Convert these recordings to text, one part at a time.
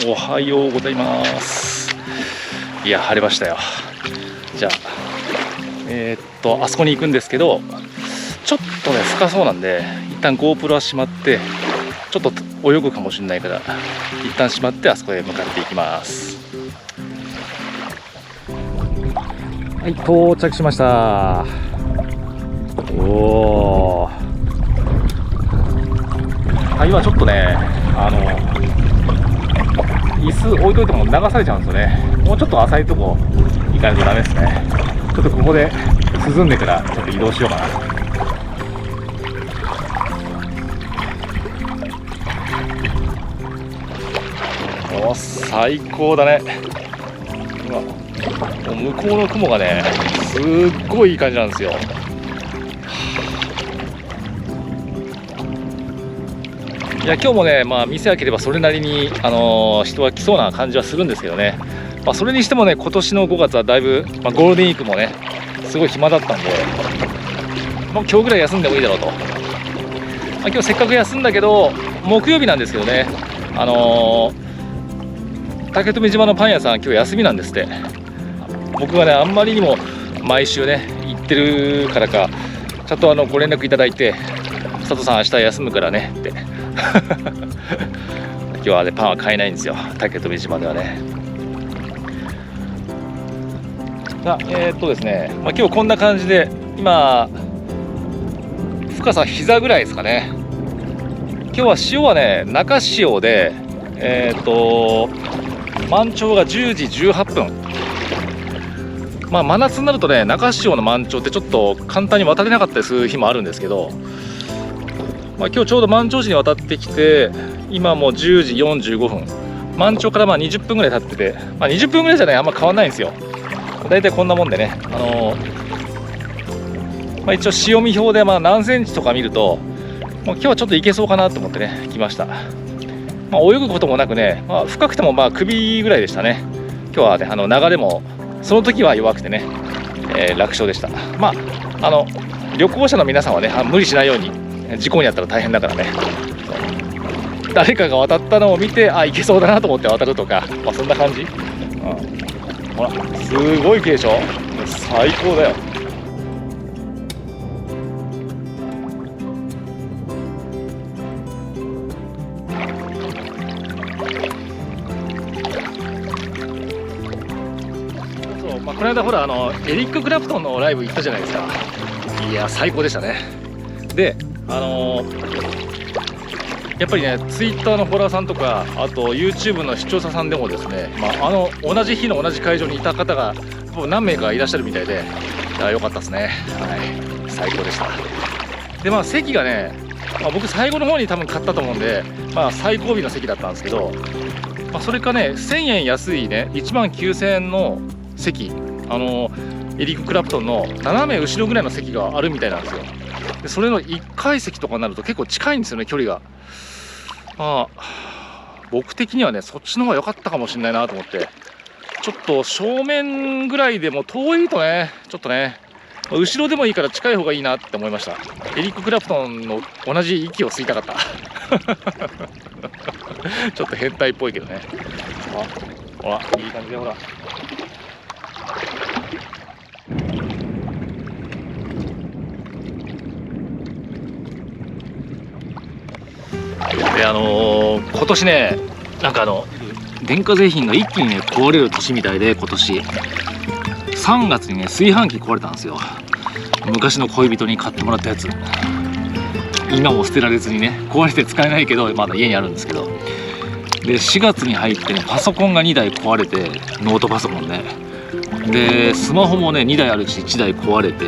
おはようございます。いや晴れましたよ。じゃああそこに行くんですけど、ちょっとね深そうなんで一旦 GoPro はしまって、ちょっと泳ぐかもしれないから一旦しまってあそこへ向かっていきます。はい、到着しました。おお、今ちょっとね椅子置いといても流されちゃうんですよね。もうちょっと浅いとこ行かないとダメですね。ちょっとここで涼んでからちょっと移動しようかな。お、最高だね。もう向こうの雲がねすっごいいい感じなんですよ。いや今日もね、店開ければそれなりに、人は来そうな感じはするんですけどね、それにしてもね今年の5月はだいぶ、ゴールデンウィークもねすごい暇だったんで、もう今日ぐらい休んでもいいだろうと。今日せっかく休んだけど木曜日なんですけどね、竹富島のパン屋さん今日休みなんですって。僕がねあんまりにも毎週ね行ってるからか、ちゃんとご連絡いただいて、佐藤さん明日休むからねって今日はねパンは買えないんですよ、竹富島ではね。ですね、今日こんな感じで、今深さ膝ぐらいですかね。今日は潮はね中潮で、満潮が10時18分。真夏になるとね中潮の満潮ってちょっと簡単に渡れなかったりする日もあるんですけど、今日ちょうど満潮時に渡ってきて、今もう10時45分、満潮から20分ぐらい経ってて、20分ぐらいじゃねあんま変わんないんですよ。だいたいこんなもんでね、一応潮見表で何センチとか見ると、今日はちょっといけそうかなと思ってね来ました。泳ぐこともなくね、深くても首ぐらいでしたね。今日はね流れもその時は弱くてね、楽勝でした。旅行者の皆さんはね無理しないように、事故にあったら大変だからね、誰かが渡ったのを見ていけそうだなと思って渡るとか、そんな感じ。ほらすごい景でしょ、最高だよ。この間ほらエリック・クラプトンのライブ行ったじゃないですか。いや最高でしたね。でやっぱりねツイッターのフォロワーさんとか、あと YouTube の視聴者さんでもですね、同じ日の同じ会場にいた方が何名かいらっしゃるみたいで、良かったですね。はい、最高でした。で席がね、僕最後の方に多分買ったと思うんで、最後尾の席だったんですけど、それかね1000円安いね1万9000円の席、エリック・クラプトンの斜め後ろぐらいの席があるみたいなんですよ。でそれの1階席とかになると結構近いんですよね、距離が。僕的にはねそっちの方が良かったかもしれないなと思って、ちょっと正面ぐらいでも遠いとねちょっとね、後ろでもいいから近い方がいいなって思いました。エリック・クラプトンの同じ息を吸いたかったちょっと変態っぽいけどね。ほらいい感じでほら。で今年ね電化製品が一気にね壊れる年みたいで、今年3月にね炊飯器壊れたんですよ。昔の恋人に買ってもらったやつ、今も捨てられずにね壊れて使えないけどまだ家にあるんですけど、で4月に入ってねパソコンが2台壊れて、ノートパソコンね、でスマホもね2台あるうち1台壊れて、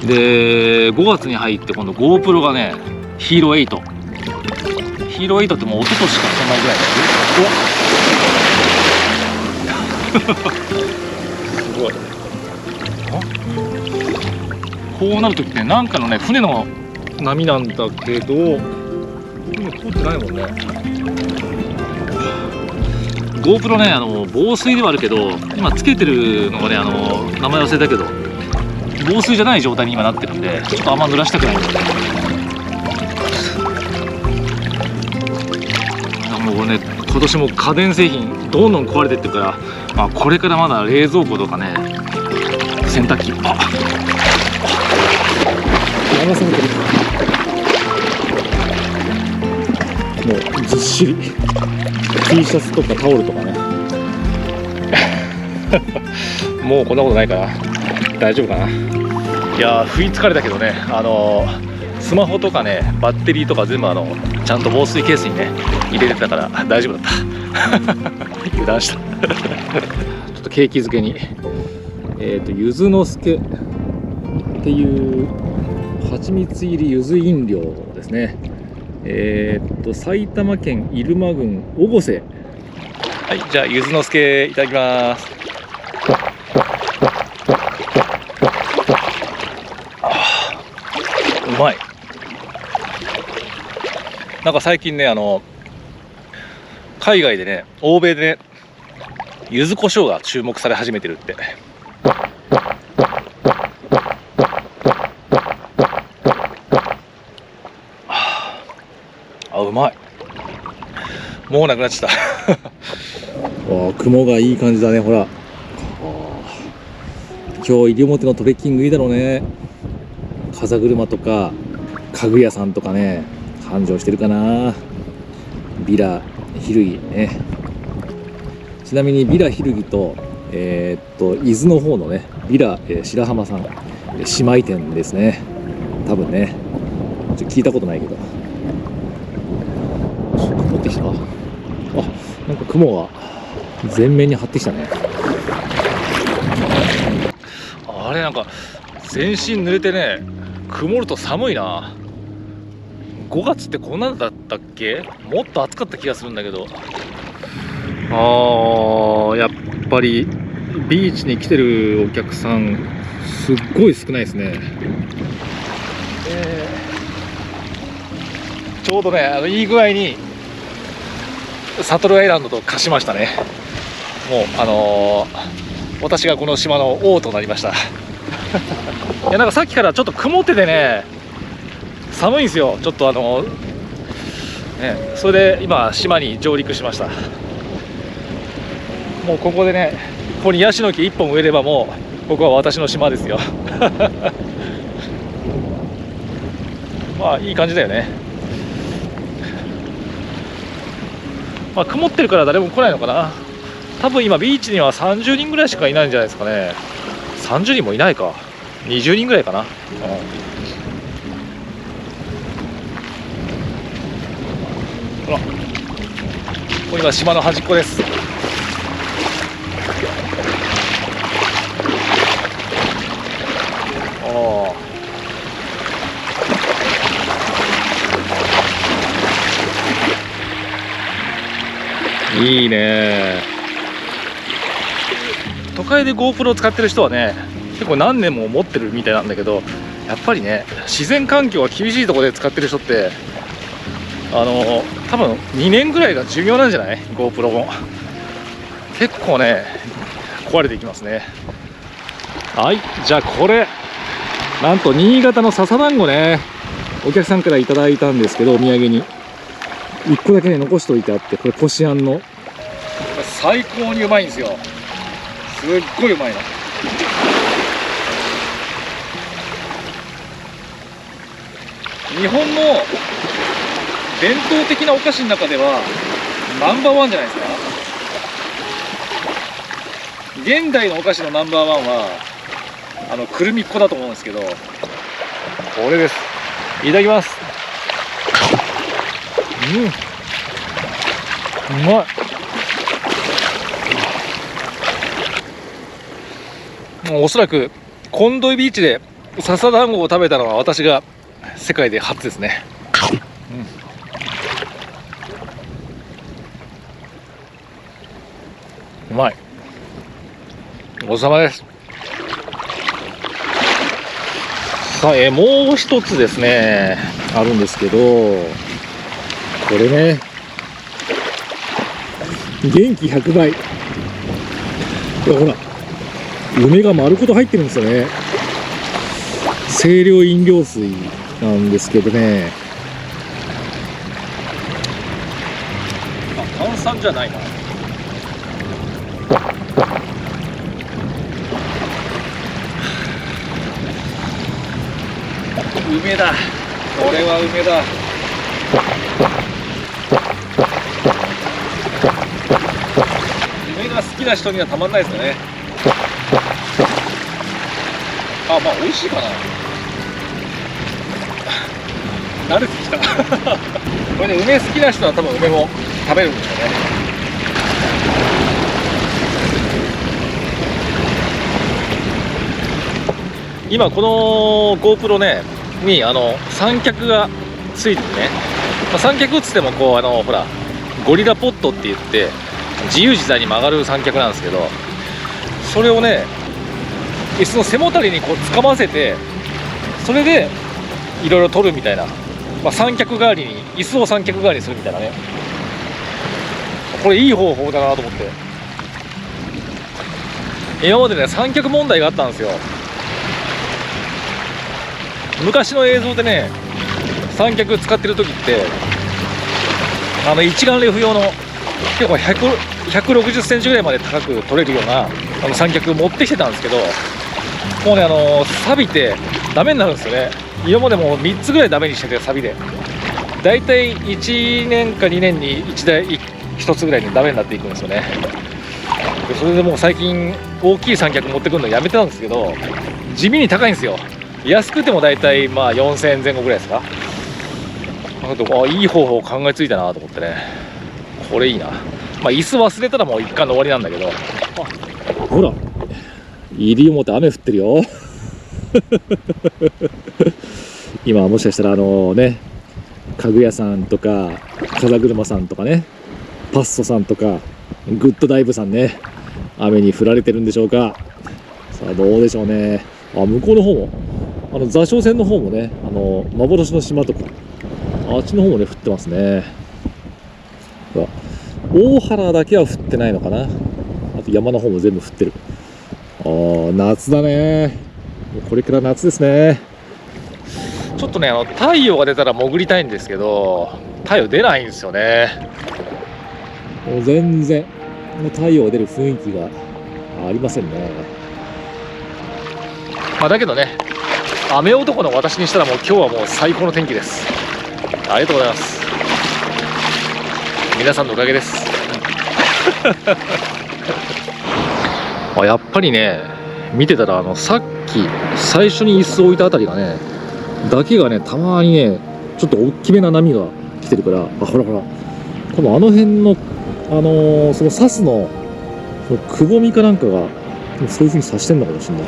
で5月に入って今度 GoPro がねヒーロー8ってもう一昨年かそんなぐらいすごい。こうなるときってなんかのね船の波なんだけど、今通ってないもんね。GoPro ね防水ではあるけど、今つけてるのがね名前忘れたけど防水じゃない状態に今なってるんで、ちょっとあんま濡らしたくないんですよ。もうね今年も家電製品どんどん壊れてってるから、まあ、これからまだ冷蔵庫とかね、洗濯機、流されてる。もうずっしり T シャツとかタオルとかねもうこんなことないかな、大丈夫かな。いやー、不意疲れたけどね、スマホとかね、バッテリーとか全部ちゃんと防水ケースにね入れてたから大丈夫だった油断したちょっと景気づけにゆずのすけっていう蜂蜜入りゆず飲料ですね。埼玉県入間郡越生。はい、じゃあゆずのすけいただきます。うまい。なんか最近ね、海外でね、欧米でね、柚子胡椒が注目され始めてるって。あ、うまい。もうなくなっちゃった雲がいい感じだね、ほら。今日西表のトレッキングいいだろうね。風車とか家具屋さんとかね、繁盛してるかな。ビラヒルギね。ちなみにビラヒルギと伊豆の方のねビラ、白浜さん姉妹店ですね。多分ね、ちょっと聞いたことないけど。曇ってきた。あ、なんか雲が全面に張ってきたね。あれ、なんか全身濡れてね、曇ると寒いな。5月ってこんなんだったっけ？もっと暑かった気がするんだけど。やっぱりビーチに来てるお客さんすっごい少ないですね。ちょうどね、いい具合にサトルアイランドと化しましたね。もう私がこの島の王となりましたいや、なんかさっきからちょっと曇っててね、寒いんですよ。ちょっとね、それで今島に上陸しました。もうここでね、ここにヤシの木1本植えればもうここは私の島ですよまあいい感じだよね。まあ曇ってるから誰も来ないのかな。多分今ビーチには30人ぐらいしかいないんじゃないですかね。30人もいないか、20人ぐらいかな。ほら、もう今島の端っこです。いいね。都会で GoPro を使ってる人はね、結構何年も持ってるみたいなんだけど、やっぱりね、自然環境が厳しいところで使ってる人って多分2年ぐらいが寿命なんじゃない？ GoPro も結構ね壊れていきますね。はい、じゃあこれなんと新潟の笹団子ね、お客さんからいただいたんですけど、お土産に1個だけね残しておいてあって、これこしあんの最高にうまいんですよ。すっごいうまいな。日本の伝統的なお菓子の中ではナンバーワンじゃないですか。現代のお菓子のナンバーワンはくるみっこだと思うんですけど、これです。いただきます。うまい。もうおそらくコンドイビーチで笹団子を食べたのは私が世界で初ですね。うまい。ごちそうさまです。さあ、もう一つですねあるんですけど、これね、元気100倍。いやほら、梅が丸ごと入ってるんですよね。清涼飲料水なんですけどね、炭酸じゃないな。梅だ、これは梅だ。梅が好きな人にはたまんないですよね。あ、まあ美味しいかな。慣れてきたこれね、梅好きな人は多分梅も食べるんでしょうね。今この GoPro ねに三脚がついててね、三脚っつってもこうほらゴリラポットって言って自由自在に曲がる三脚なんですけど、それをね椅子の背もたれにこう掴ませて、それでいろいろ撮るみたいな、三脚代わりに椅子を三脚代わりにするみたいなね、これいい方法だなと思って。今までね三脚問題があったんですよ。昔の映像でね三脚使ってる時って一眼レフ用の結構160センチぐらいまで高く撮れるような三脚持ってきてたんですけど、もうね錆びてダメになるんですよね。今までもう3つぐらいダメにしてて、錆びでだいたい1年か2年に1つぐらいにダメになっていくんですよね。でそれでもう最近大きい三脚持ってくるのやめてたんですけど、地味に高いんですよ。安くてもだいたい4000円前後ぐらいですか。いい方法を考えついたなと思ってね、これいいな。椅子忘れたらもう一貫の終わりなんだけど、ほら西表雨降ってるよ今もしかしたらね家具屋さんとか風車さんとかね、パッソさんとかグッドダイブさんね、雨に降られてるんでしょうか。さあどうでしょうね。向こうの方も座礁船の方もね幻の島とかあっちの方もね降ってますね。大原だけは降ってないのかな。あと山の方も全部降ってる。夏だね。これから夏ですね。ちょっとね太陽が出たら潜りたいんですけど、太陽出ないんですよね。もう全然もう太陽が出る雰囲気がありませんね。だけどね雨男の私にしたらもう今日はもう最高の天気です。ありがとうございます。皆さんのおかげですやっぱりね見てたらさっき最初に椅子を置いたあたりがねだけがねたまにねちょっと大きめな波が来てるから、ほらほら多分辺のそのサスのそのくぼみかなんかがそういう風にさしてんのかもしれない。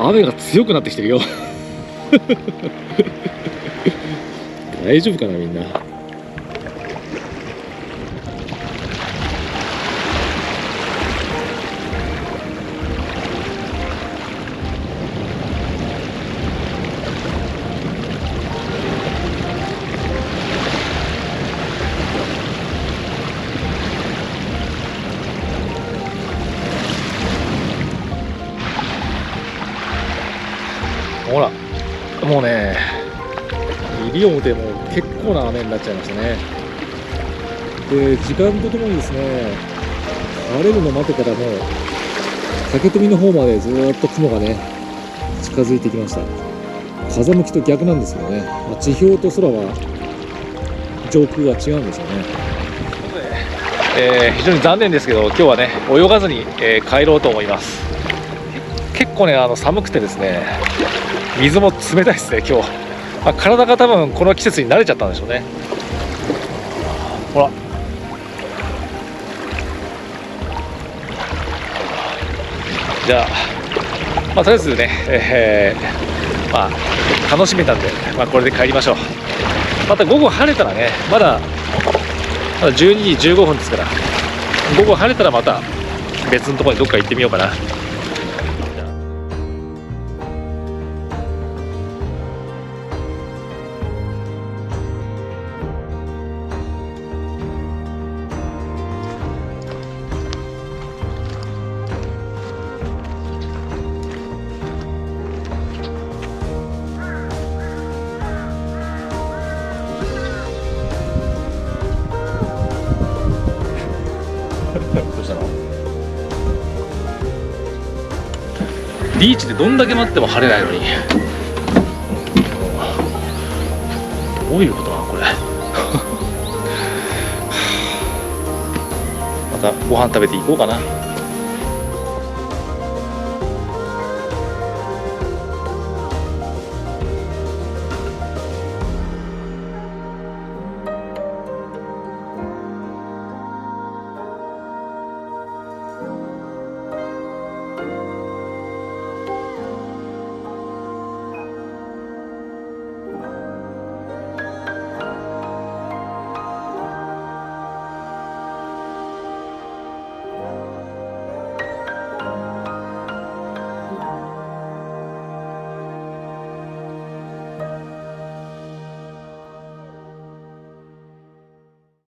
雨が強くなってきてるよ大丈夫かなみんな。ほらもうね西表も結構な雨になっちゃいましたね。で時間とともにですね晴れるの待ってからも竹富の方までずっと雲がね近づいてきました。風向きと逆なんですけどね、地表と空は上空は違うんですよね。非常に残念ですけど今日はね泳がずに、帰ろうと思います。結構ね寒くてですね水も冷たいですね今日。体が多分この季節に慣れちゃったんでしょうね。ほらじゃあ、とりあえずね、楽しめたんで、これで帰りましょう。また午後晴れたらねまだ12時15分ですから、午後晴れたらまた別のところにどっか行ってみようかな。ビーチでどんだけ待っても晴れないのに、どういうことなのこれまたご飯食べていこうかな。